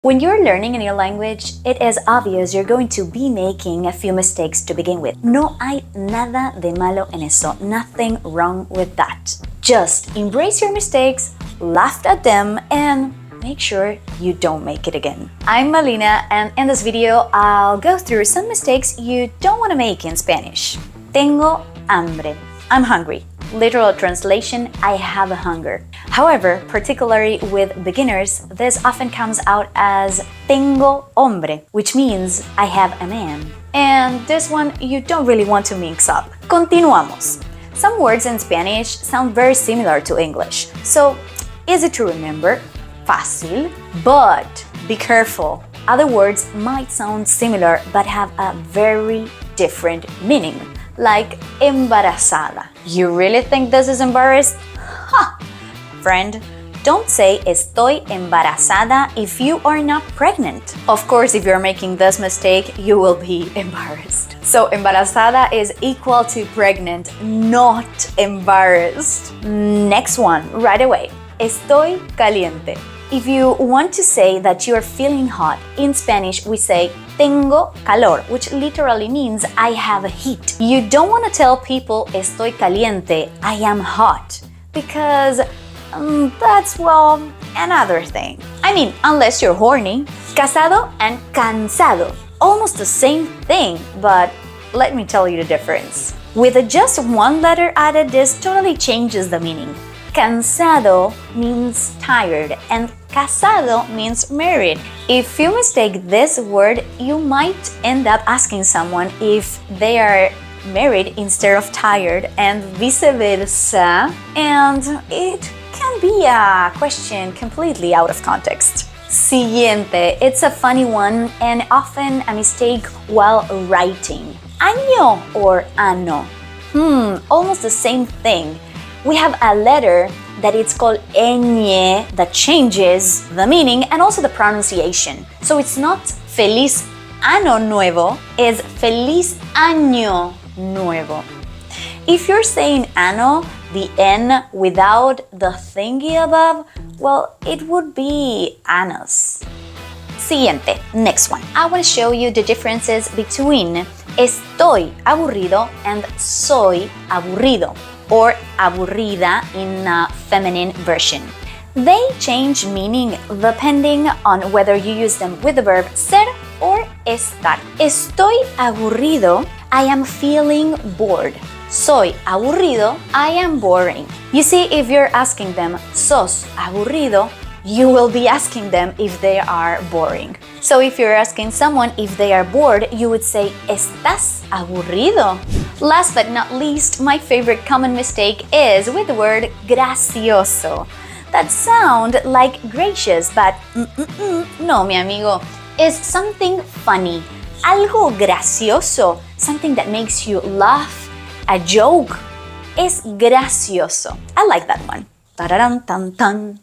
When you're learning a new language, it is obvious you're going to be making a few mistakes to begin with. No hay nada de malo en eso, nothing wrong with that. Just embrace your mistakes, laugh at them, and make sure you don't make it again. I'm Malina, and in this video, I'll go through some mistakes you don't want to make in Spanish. Tengo hambre. I'm hungry. Literal translation, I have a hunger. However, particularly with beginners, this often comes out as tengo hombre, which means I have a man. And this one you don't really want to mix up. Continuamos. Some words in Spanish sound very similar to English, so easy to remember, fácil, but be careful. Other words might sound similar but have a very different meaning, like embarazada. You really think this is embarrassed? Ha! Friend, don't say estoy embarazada if you are not pregnant. Of course, if you're making this mistake, you will be embarrassed. So embarazada is equal to pregnant, not embarrassed. Next one, right away. Estoy caliente. If you want to say that you're feeling hot, in Spanish we say tengo calor, which literally means I have a heat. You don't want to tell people estoy caliente, I am hot, because that's, well, another thing. I mean, unless you're horny. Casado and cansado, almost the same thing, but let me tell you the difference. With just one letter added, this totally changes the meaning. Cansado means tired and casado means married. If you mistake this word, you might end up asking someone if they are married instead of tired and vice versa, and it can be a question completely out of context. Siguiente, it's a funny one and often a mistake while writing. Año or ano? Almost the same thing. We have a letter that it's called ñ that changes the meaning and also the pronunciation. So it's not feliz año nuevo, it's feliz año nuevo. If you're saying ano, the N without the thingy above, well, it would be anos. Siguiente, next one. I want to show you the differences between estoy aburrido and soy aburrido, or aburrida in a feminine version. They change meaning depending on whether you use them with the verb ser or estar. Estoy aburrido, I am feeling bored. Soy aburrido, I am boring. You see, if you're asking them, sos aburrido, you will be asking them if they are boring. So if you're asking someone if they are bored, you would say, ¿Estás aburrido? Last but not least, my favorite common mistake is with the word gracioso. That sound like gracious, but no, mi amigo, is something funny. Algo gracioso, something that makes you laugh, a joke, es gracioso. I like that one. Tararam tan tan.